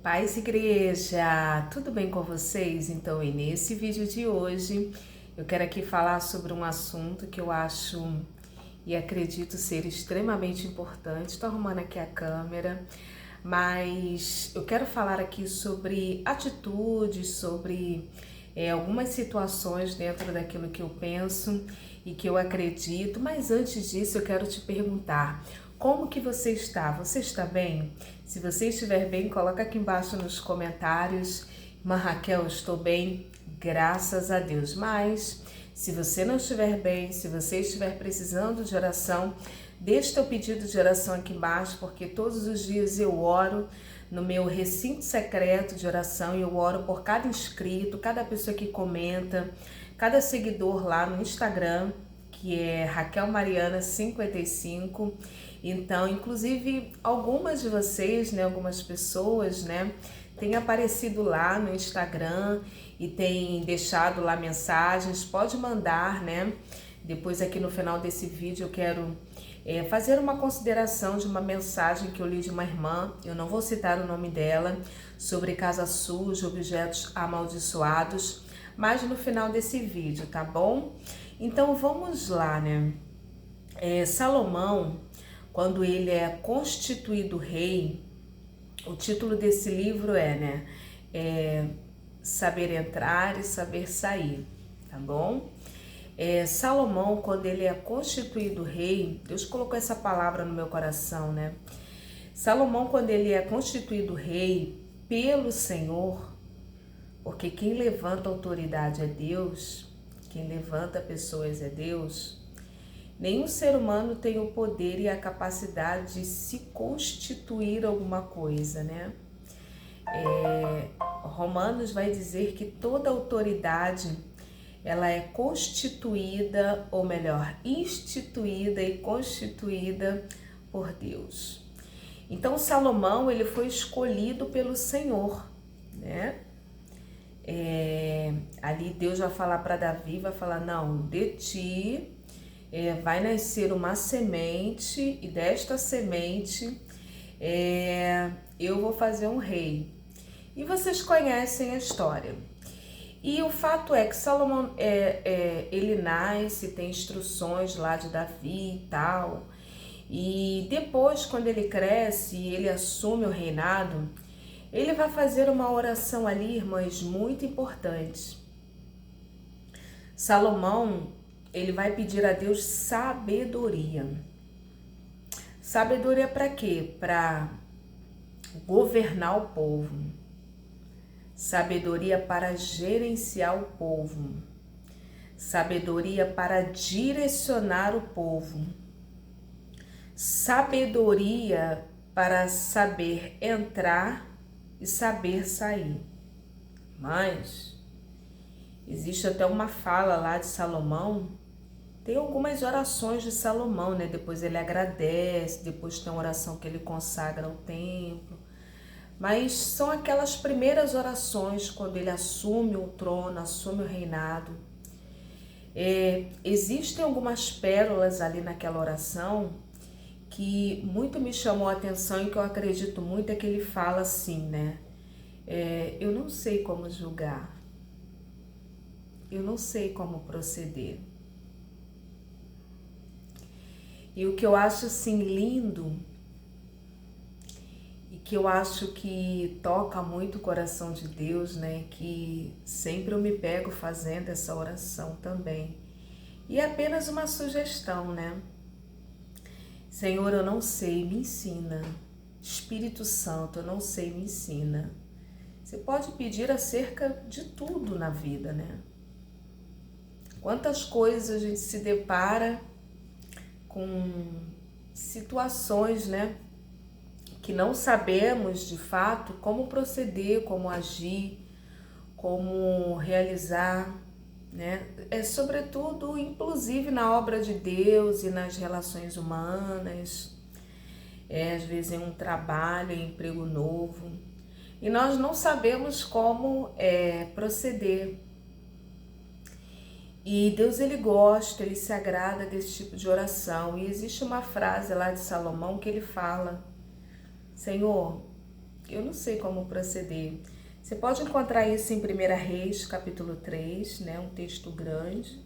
Paz Igreja, tudo bem com vocês? Então, e nesse vídeo de hoje, eu quero aqui falar sobre um assunto que eu acho e acredito ser extremamente importante. Estou arrumando aqui a câmera, mas eu quero falar aqui sobre atitudes, sobre algumas situações dentro daquilo que eu penso e que eu acredito. Mas antes disso, eu quero te perguntar: como que você está? Você está bem? Se você estiver bem, coloca aqui embaixo nos comentários. Irmã Raquel, estou bem, graças a Deus. Mas se você não estiver bem, se você estiver precisando de oração, deixa teu pedido de oração aqui embaixo, porque todos os dias eu oro no meu recinto secreto de oração e eu oro por cada inscrito, cada pessoa que comenta, cada seguidor lá no Instagram, que é Raquel Mariana 55. Então, inclusive, algumas de vocês, algumas pessoas, têm aparecido lá no Instagram e têm deixado lá mensagens. Pode mandar, Depois aqui no final desse vídeo eu quero fazer uma consideração de uma mensagem que eu li de uma irmã, eu não vou citar o nome dela, sobre casa suja, objetos amaldiçoados, mas no final desse vídeo, tá bom? Então vamos lá, Salomão, quando ele é constituído rei, o título desse livro é Saber Entrar e Saber Sair, tá bom? Salomão, quando ele é constituído rei, Deus colocou essa palavra no meu coração, Salomão, quando ele é constituído rei pelo Senhor, porque quem levanta autoridade é Deus, quem levanta pessoas é Deus. Nenhum ser humano tem o poder e a capacidade de se constituir alguma coisa, Romanos vai dizer que toda autoridade, ela é constituída, ou melhor, instituída e constituída por Deus. Então Salomão, ele foi escolhido pelo Senhor, Ali Deus vai falar para Davi, vai falar, não, de ti vai nascer uma semente e desta semente eu vou fazer um rei. E vocês conhecem a história. E o fato é que Salomão, ele nasce, tem instruções lá de Davi e tal. E depois, quando ele cresce e ele assume o reinado, ele vai fazer uma oração ali, irmãs, muito importante. Salomão, ele vai pedir a Deus sabedoria. Sabedoria para quê? Para governar o povo. Sabedoria para gerenciar o povo. Sabedoria para direcionar o povo. Sabedoria para saber entrar e saber sair. Mas existe até uma fala lá de Salomão. Tem algumas orações de Salomão, Depois ele agradece, depois tem uma oração que ele consagra o templo. Mas são aquelas primeiras orações quando ele assume o trono, assume o reinado. Existem algumas pérolas ali naquela oração que muito me chamou a atenção e que eu acredito muito é que ele fala assim, eu não sei como julgar, eu não sei como proceder. E o que eu acho assim lindo e que eu acho que toca muito o coração de Deus, que sempre eu me pego fazendo essa oração também. E é apenas uma sugestão, Senhor, eu não sei, me ensina. Espírito Santo, eu não sei, me ensina. Você pode pedir acerca de tudo na vida, Quantas coisas a gente se depara com situações, que não sabemos de fato como proceder, como agir, como realizar, sobretudo, inclusive na obra de Deus e nas relações humanas, às vezes em um trabalho, em um emprego novo, e nós não sabemos como proceder. E Deus, ele gosta, ele se agrada desse tipo de oração. E existe uma frase lá de Salomão que ele fala: Senhor, eu não sei como proceder. Você pode encontrar isso em 1 Reis, capítulo 3, né? Um texto grande.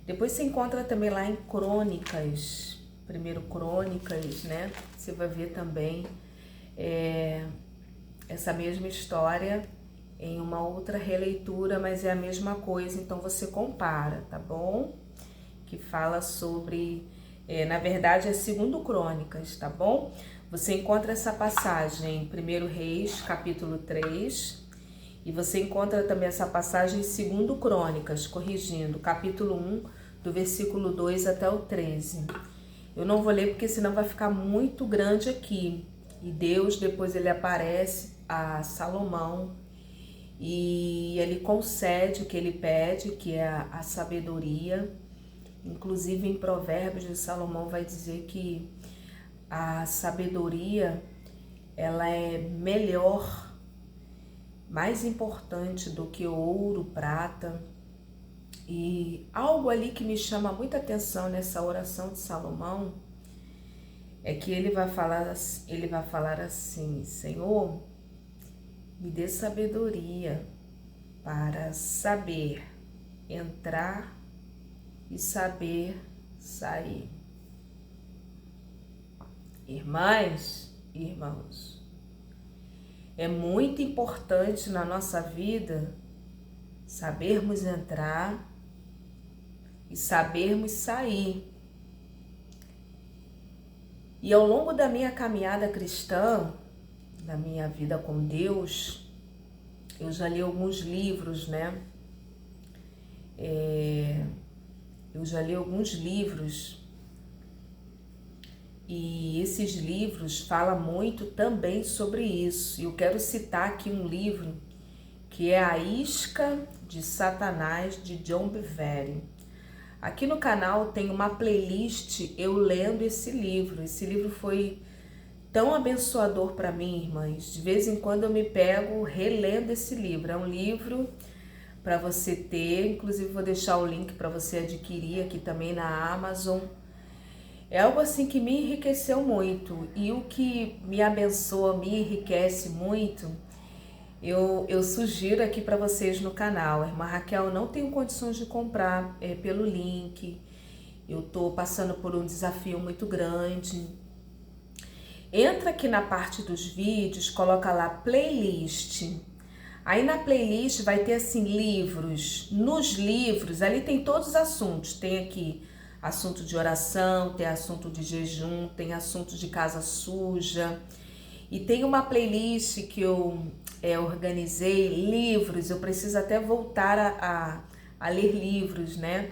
Depois você encontra também lá em Crônicas, 1 Crônicas, né? Você vai ver também essa mesma história em uma outra releitura, mas é a mesma coisa, então você compara, tá bom? Que fala sobre, na verdade é 2 Crônicas, tá bom? Você encontra essa passagem em 1 Reis, capítulo 3, e você encontra também essa passagem em 2 Crônicas, corrigindo, capítulo 1, do versículo 2 até o 13. Eu não vou ler porque senão vai ficar muito grande aqui. E Deus, depois ele aparece a Salomão e ele concede o que ele pede, que é a sabedoria. Inclusive em Provérbios de Salomão vai dizer que a sabedoria, ela é melhor, mais importante do que ouro, prata. E algo ali que me chama muita atenção nessa oração de Salomão é que ele vai falar assim: Senhor, me dê sabedoria para saber entrar e saber sair. Irmãs e irmãos, é muito importante na nossa vida sabermos entrar e sabermos sair. E ao longo da minha caminhada cristã, da minha vida com Deus, eu já li alguns livros, né? Eu já li alguns livros e esses livros falam muito também sobre isso. E eu quero citar aqui um livro que é A Isca de Satanás, de John Bevere. Aqui no canal tem uma playlist eu lendo esse livro. Esse livro foi tão abençoador para mim, irmãs. De vez em quando eu me pego relendo esse livro. É um livro para você ter, inclusive vou deixar o link para você adquirir aqui também na Amazon. É algo assim que me enriqueceu muito, e o que me abençoa, me enriquece muito, eu sugiro aqui para vocês no canal. Irmã Raquel, não tenho condições de comprar pelo link, eu tô passando por um desafio muito grande. Entra aqui na parte dos vídeos, coloca lá playlist. Aí na playlist vai ter assim livros. Nos livros, ali tem todos os assuntos. Tem aqui assunto de oração, tem assunto de jejum, tem assunto de casa suja. E tem uma playlist que eu organizei, livros. Eu preciso até voltar a ler livros, né?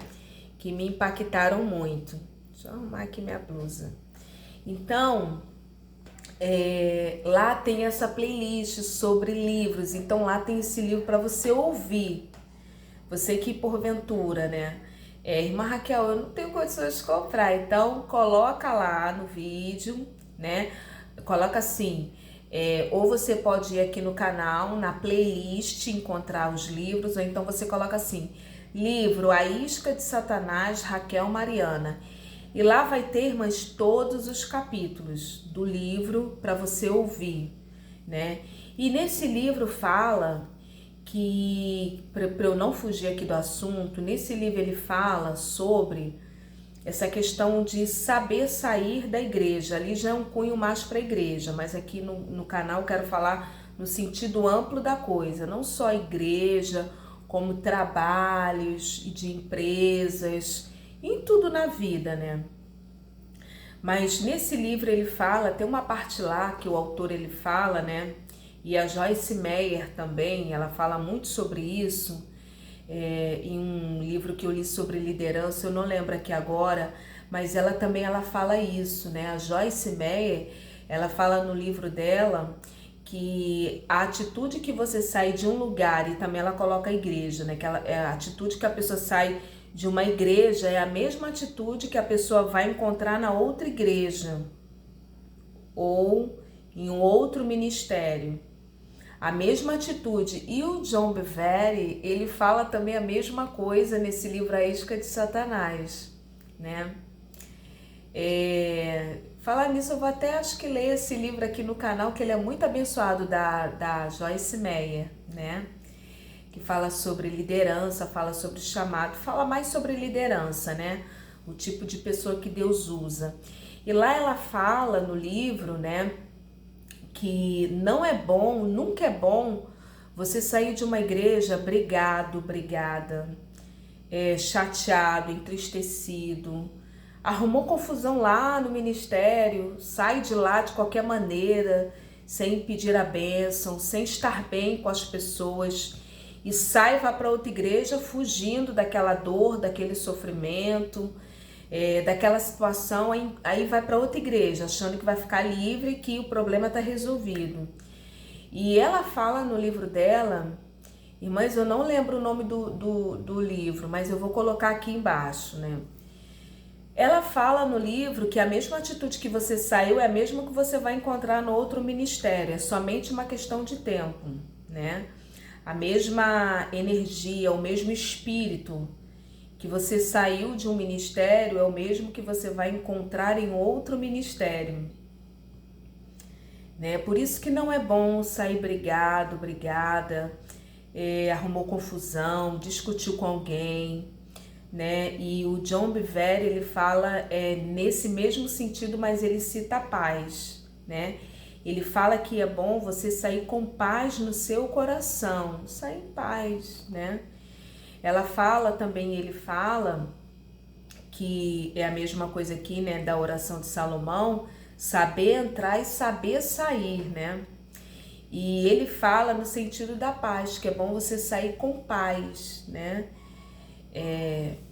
Que me impactaram muito. Deixa eu arrumar aqui minha blusa. Então, lá tem essa playlist sobre livros, então lá tem esse livro para você ouvir. Você que porventura, né? Irmã Raquel, eu não tenho condições de comprar, então coloca lá no vídeo, né? Coloca assim, ou você pode ir aqui no canal, na playlist, encontrar os livros, ou então você coloca assim, livro A Isca de Satanás, Raquel Mariana. E lá vai ter, irmãs, todos os capítulos do livro para você ouvir, né? E nesse livro fala que, para eu não fugir aqui do assunto, nesse livro ele fala sobre essa questão de saber sair da igreja. Ali já é um cunho mais para a igreja, mas aqui no canal eu quero falar no sentido amplo da coisa, não só a igreja, como trabalhos e de empresas, em tudo na vida, né? Mas nesse livro ele fala, tem uma parte lá que o autor ele fala, né? E a Joyce Meyer também, ela fala muito sobre isso, em um livro que eu li sobre liderança, eu não lembro aqui agora, mas ela também fala isso, né? A Joyce Meyer, ela fala no livro dela que a atitude que você sai de um lugar, e também ela coloca a igreja, né? Que a atitude que a pessoa sai de uma igreja é a mesma atitude que a pessoa vai encontrar na outra igreja ou em um outro ministério. A mesma atitude. E o John Bevere, ele fala também a mesma coisa nesse livro A Isca de Satanás, né? Falar nisso, eu vou até acho que ler esse livro aqui no canal, que ele é muito abençoado, da Joyce Meyer, né? Que fala sobre liderança, fala sobre chamado, fala mais sobre liderança, né? O tipo de pessoa que Deus usa. E lá ela fala no livro, né, que não é bom, nunca é bom você sair de uma igreja brigado, brigada, chateado, entristecido, arrumou confusão lá no ministério, sai de lá de qualquer maneira, sem pedir a bênção, sem estar bem com as pessoas, e sai e vai para outra igreja fugindo daquela dor, daquele sofrimento, daquela situação, aí vai para outra igreja achando que vai ficar livre, que o problema está resolvido. E ela fala no livro dela, irmãs, eu não lembro o nome do livro, mas eu vou colocar aqui embaixo, né? Ela fala no livro que a mesma atitude que você saiu é a mesma que você vai encontrar no outro ministério, é somente uma questão de tempo, né? A mesma energia, o mesmo espírito que você saiu de um ministério é o mesmo que você vai encontrar em outro ministério, né? Por isso que não é bom sair brigado, brigada, arrumou confusão, discutiu com alguém, né? E o John Bevere, ele fala nesse mesmo sentido, mas ele cita a paz, né? Ele fala que é bom você sair com paz no seu coração, sair em paz, né? Ela fala também, ele fala que é a mesma coisa aqui, né, da oração de Salomão, saber entrar e saber sair, né? E ele fala no sentido da paz, que é bom você sair com paz, né?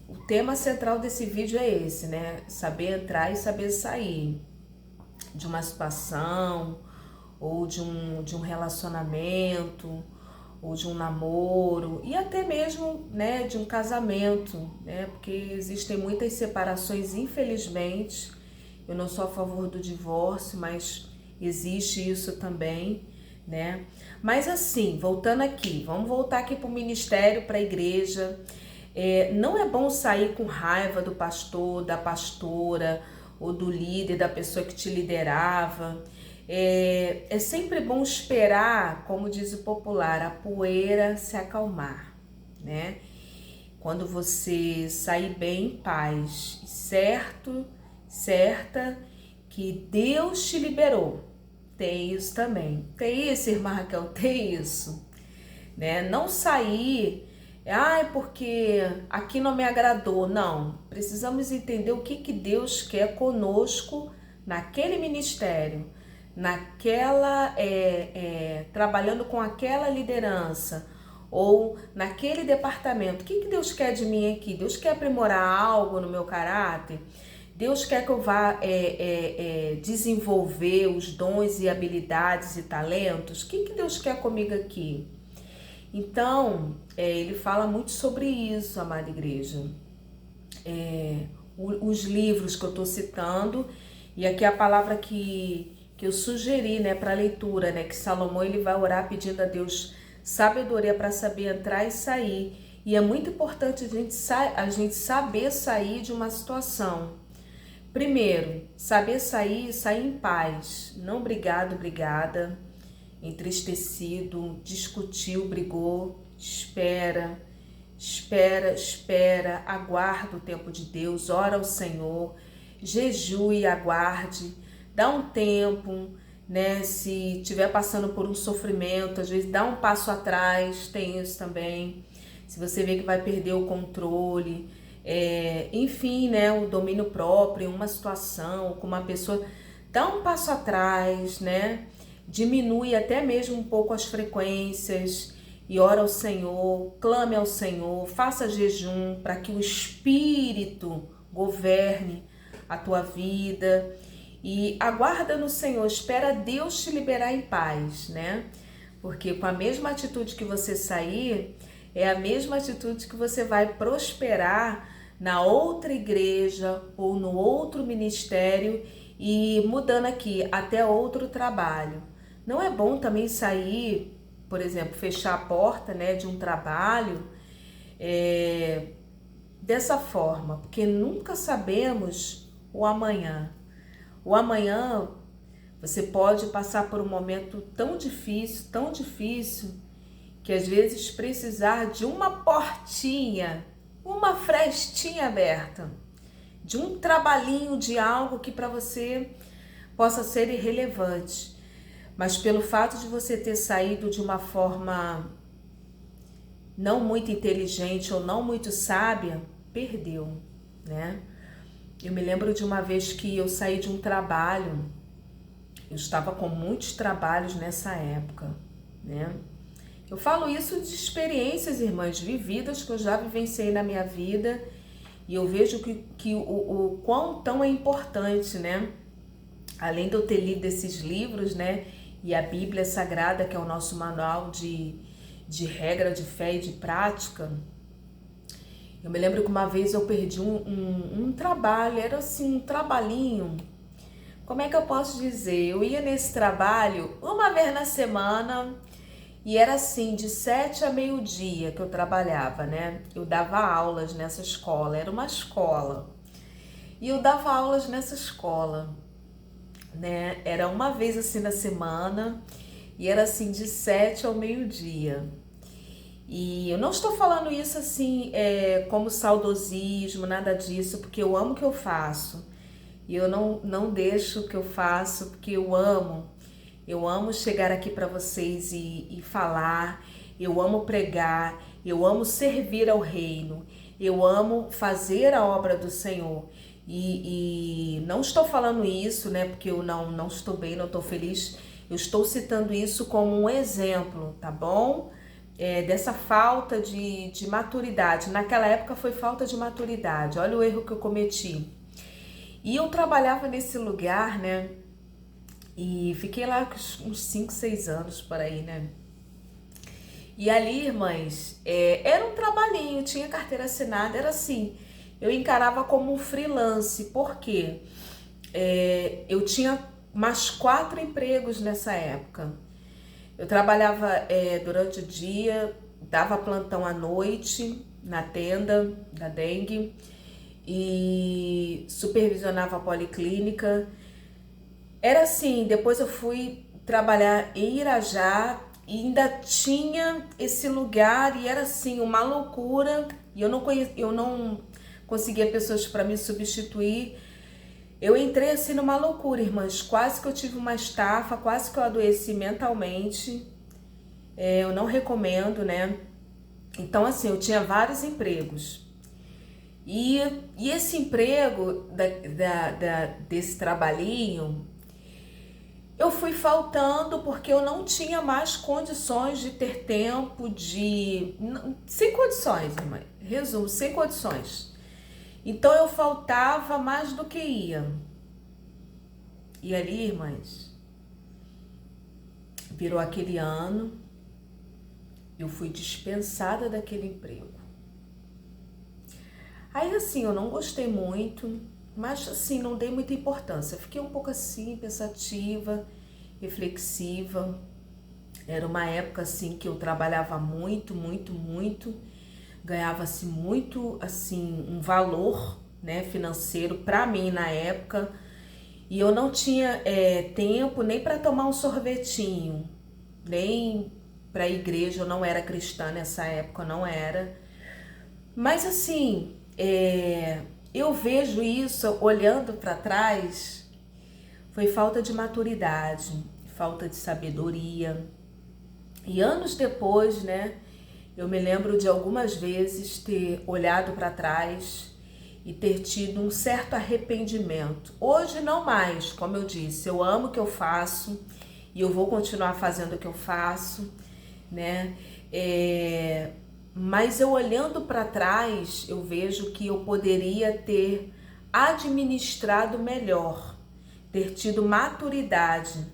O tema central desse vídeo é esse, né? Saber entrar e saber sair de uma situação, ou de um relacionamento, ou de um namoro, e até mesmo, né, de um casamento, né? Porque existem muitas separações, infelizmente. Eu não sou a favor do divórcio, mas existe isso também, né? Mas assim, voltando aqui, vamos voltar aqui para o ministério, para a igreja. Não é bom sair com raiva do pastor, da pastora, ou do líder, da pessoa que te liderava. É sempre bom esperar, como diz o popular, a poeira se acalmar, né? Quando você sair bem em paz, certa que Deus te liberou. Tem isso também. Tem isso, irmã Raquel, tem isso, né? Não sair, porque aqui não me agradou. Não, precisamos entender o que Deus quer conosco naquele ministério, trabalhando com aquela liderança, ou naquele departamento. O que Deus quer de mim aqui? Deus quer aprimorar algo no meu caráter? Deus quer que eu vá desenvolver os dons e habilidades e talentos? O que Deus quer comigo aqui? Então, ele fala muito sobre isso, amada igreja. Os livros que eu estou citando, e aqui a palavra que eu sugeri, né, para leitura, né, que Salomão ele vai orar pedindo a Deus sabedoria para saber entrar e sair. E é muito importante a gente saber sair de uma situação. Primeiro, saber sair em paz, não brigado, brigada, entristecido, discutiu, brigou. Espera, aguarda o tempo de Deus, ora ao Senhor, jejue e aguarde, dá um tempo, né? Se estiver passando por um sofrimento, às vezes dá um passo atrás, tem isso também. Se você vê que vai perder o controle, enfim, né? O domínio próprio em uma situação, com uma pessoa, dá um passo atrás, né? Diminui até mesmo um pouco as frequências e ora ao Senhor, clame ao Senhor, faça jejum para que o Espírito governe a tua vida e aguarda no Senhor, espera Deus te liberar em paz, né? Porque com a mesma atitude que você sair, é a mesma atitude que você vai prosperar na outra igreja ou no outro ministério e mudando aqui até outro trabalho. Não é bom também sair, por exemplo, fechar a porta, né, de um trabalho dessa forma, porque nunca sabemos o amanhã. O amanhã você pode passar por um momento tão difícil, que às vezes precisar de uma portinha, uma frestinha aberta, de um trabalhinho de algo que para você possa ser irrelevante. Mas pelo fato de você ter saído de uma forma não muito inteligente ou não muito sábia, perdeu, né? Eu me lembro de uma vez que eu saí de um trabalho, eu estava com muitos trabalhos nessa época, né? Eu falo isso de experiências, irmãs, vividas que eu já vivenciei na minha vida, e eu vejo que o quão tão é importante, né? Além de eu ter lido esses livros, né? E a Bíblia Sagrada, que é o nosso manual de regra, de fé e de prática. Eu me lembro que uma vez eu perdi um trabalho, era assim, um trabalhinho. Como é que eu posso dizer? Eu ia nesse trabalho uma vez na semana e era assim, de 7 a meio-dia que eu trabalhava, né? Eu dava aulas nessa escola, era uma escola. E eu dava aulas nessa escola, né? Era uma vez assim na semana e era assim, de 7 ao meio-dia. E eu não estou falando isso assim como saudosismo, nada disso, porque eu amo o que eu faço. E eu não deixo o que eu faço, porque eu amo. Eu amo chegar aqui para vocês e falar. Eu amo pregar. Eu amo servir ao reino. Eu amo fazer a obra do Senhor. E não estou falando isso, né? Porque eu não estou bem, não estou feliz. Eu estou citando isso como um exemplo, tá bom? Dessa falta de maturidade. Naquela época foi falta de maturidade. Olha o erro que eu cometi. E eu trabalhava nesse lugar, né? E fiquei lá uns 5, 6 anos por aí, né? E ali, irmãs, era um trabalhinho, tinha carteira assinada, era assim. Eu encarava como um freelance, porque eu tinha mais 4 empregos nessa época. Eu trabalhava durante o dia, dava plantão à noite na tenda da dengue e supervisionava a policlínica. Era assim, depois eu fui trabalhar em Irajá e ainda tinha esse lugar e era assim, uma loucura. E eu não conseguia pessoas para me substituir. Eu entrei assim numa loucura, irmãs, quase que eu tive uma estafa, quase que eu adoeci mentalmente. Eu não recomendo, né? Então assim, eu tinha vários empregos. E esse emprego desse trabalhinho, eu fui faltando porque eu não tinha mais condições de ter tempo sem condições, irmã. Resumo, sem condições. Então eu faltava mais do que ia. E ali, irmãs, virou aquele ano, eu fui dispensada daquele emprego. Aí assim, eu não gostei muito, mas assim, não dei muita importância. Fiquei um pouco assim, pensativa, reflexiva. Era uma época assim que eu trabalhava muito, ganhava-se muito assim um valor, né, financeiro para mim na época, e eu não tinha tempo nem para tomar um sorvetinho, nem para a igreja. Eu não era cristã nessa época, não era. Mas assim, eu vejo isso olhando para trás, foi falta de maturidade, falta de sabedoria. E anos depois, né, eu me lembro de algumas vezes ter olhado para trás e ter tido um certo arrependimento. Hoje não mais, como eu disse, eu amo o que eu faço e eu vou continuar fazendo o que eu faço, né? Mas eu olhando para trás, eu vejo que eu poderia ter administrado melhor, ter tido maturidade,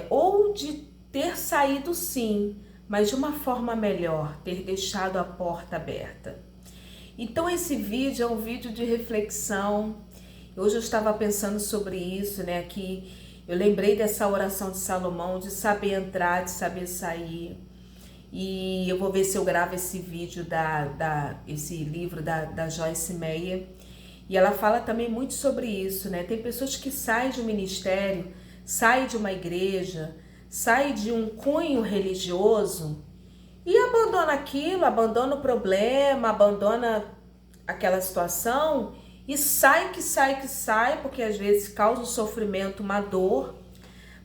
ou de ter saído sim, mas de uma forma melhor, ter deixado a porta aberta. Então esse vídeo é um vídeo de reflexão. Hoje eu estava pensando sobre isso, né? Que eu lembrei dessa oração de Salomão, de saber entrar, de saber sair. E eu vou ver se eu gravo esse vídeo esse livro da Joyce Meyer. E ela fala também muito sobre isso, né? Tem pessoas que saem de um ministério, saem de uma igreja, saem de um cunho religioso e abandona aquilo, abandona o problema, abandona aquela situação e sai, porque às vezes causa um sofrimento, uma dor,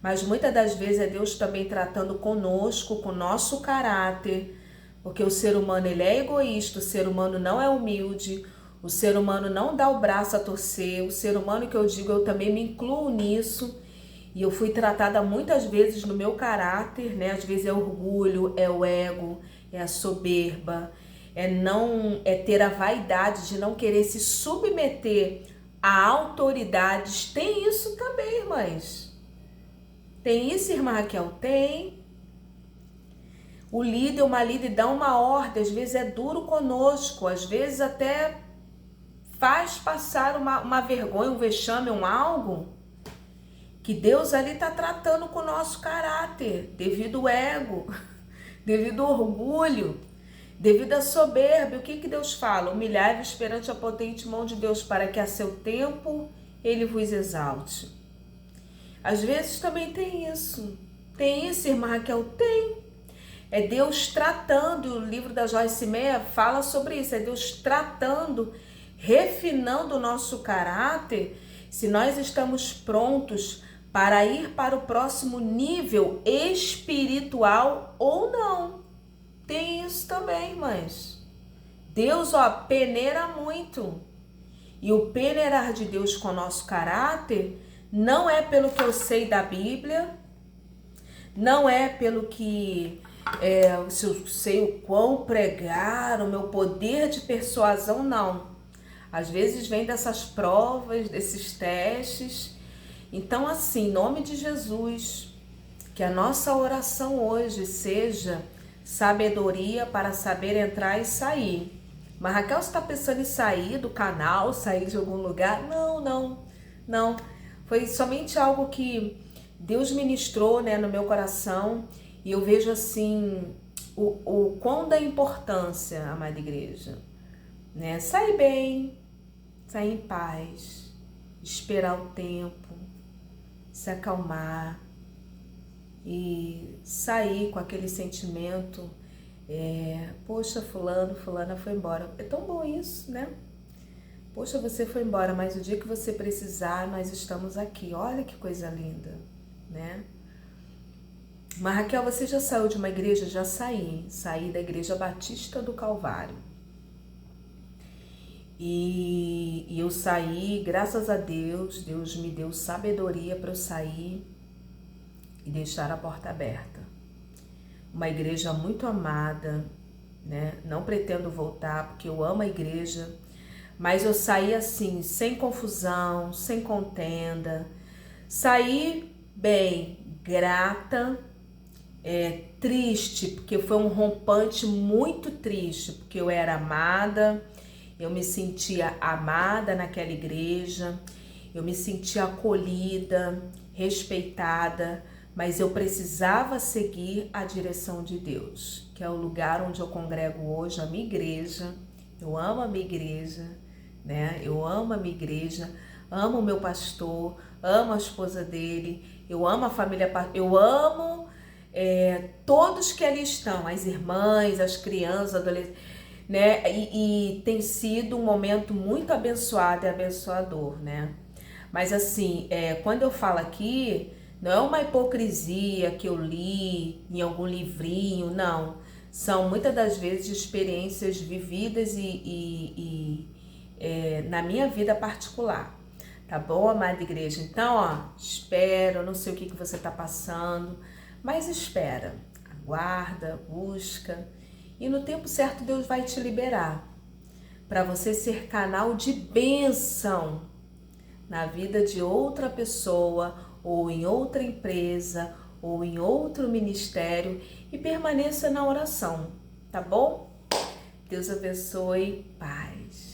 mas muitas das vezes é Deus também tratando conosco, com o nosso caráter, porque o ser humano ele é egoísta, o ser humano não é humilde, o ser humano não dá o braço a torcer, o ser humano que eu digo, eu também me incluo nisso, e eu fui tratada muitas vezes no meu caráter, né? Às vezes é orgulho, é o ego, é a soberba, é ter a vaidade de não querer se submeter a autoridades. Tem isso também, irmãs. Tem isso, irmã Raquel? Tem. O líder, uma líder dá uma ordem, às vezes é duro conosco, às vezes até faz passar uma vergonha, um vexame, um algo que Deus ali está tratando com o nosso caráter, devido ao ego, devido ao orgulho, devido à soberba. O que Deus fala? Humilhai-vos perante a potente mão de Deus, para que a seu tempo Ele vos exalte. Às vezes também tem isso. Tem isso, irmã Raquel? Tem. É Deus tratando, o livro da Joyce Meyer fala sobre isso, é Deus tratando, refinando o nosso caráter, se nós estamos prontos para ir para o próximo nível espiritual ou não. Tem isso também, mas Deus, peneira muito. E o peneirar de Deus com o nosso caráter não é pelo que eu sei da Bíblia, não é pelo que se eu sei o quão pregar, o meu poder de persuasão, não. Às vezes vem dessas provas, desses testes. Então, assim, em nome de Jesus, que a nossa oração hoje seja sabedoria para saber entrar e sair. Mas Raquel, você está pensando em sair do canal, sair de algum lugar? Não. Foi somente algo que Deus ministrou, né, no meu coração. E eu vejo assim o quão da importância, amada igreja, né? Sair bem, sair em paz, esperar o tempo, se acalmar e sair com aquele sentimento, poxa, fulana foi embora. É tão bom isso, né? Poxa, você foi embora, mas o dia que você precisar, nós estamos aqui. Olha que coisa linda, né? Mas Raquel, você já saiu de uma igreja? Já saí da Igreja Batista do Calvário. E eu saí, graças a Deus, Deus me deu sabedoria para eu sair e deixar a porta aberta. Uma igreja muito amada, né? Não pretendo voltar porque eu amo a igreja, mas eu saí assim, sem confusão, sem contenda. Saí bem, grata, triste, porque foi um rompante muito triste, porque eu era amada, eu me sentia amada naquela igreja, eu me sentia acolhida, respeitada, mas eu precisava seguir a direção de Deus, que é o lugar onde eu congrego hoje, a minha igreja. Eu amo a minha igreja, né? Eu amo a minha igreja, amo o meu pastor, amo a esposa dele, eu amo a família, eu amo todos que ali estão, as irmãs, as crianças, adolescentes, né? E tem sido um momento muito abençoado e abençoador, né? Mas assim, quando eu falo aqui, não é uma hipocrisia que eu li em algum livrinho, não. São muitas das vezes experiências vividas na minha vida particular. Tá bom, amada igreja? Então, espera, eu não sei o que você está passando, mas espera, aguarda, busca, e no tempo certo Deus vai te liberar para você ser canal de bênção na vida de outra pessoa, ou em outra empresa, ou em outro ministério, e permaneça na oração, tá bom? Deus abençoe, paz.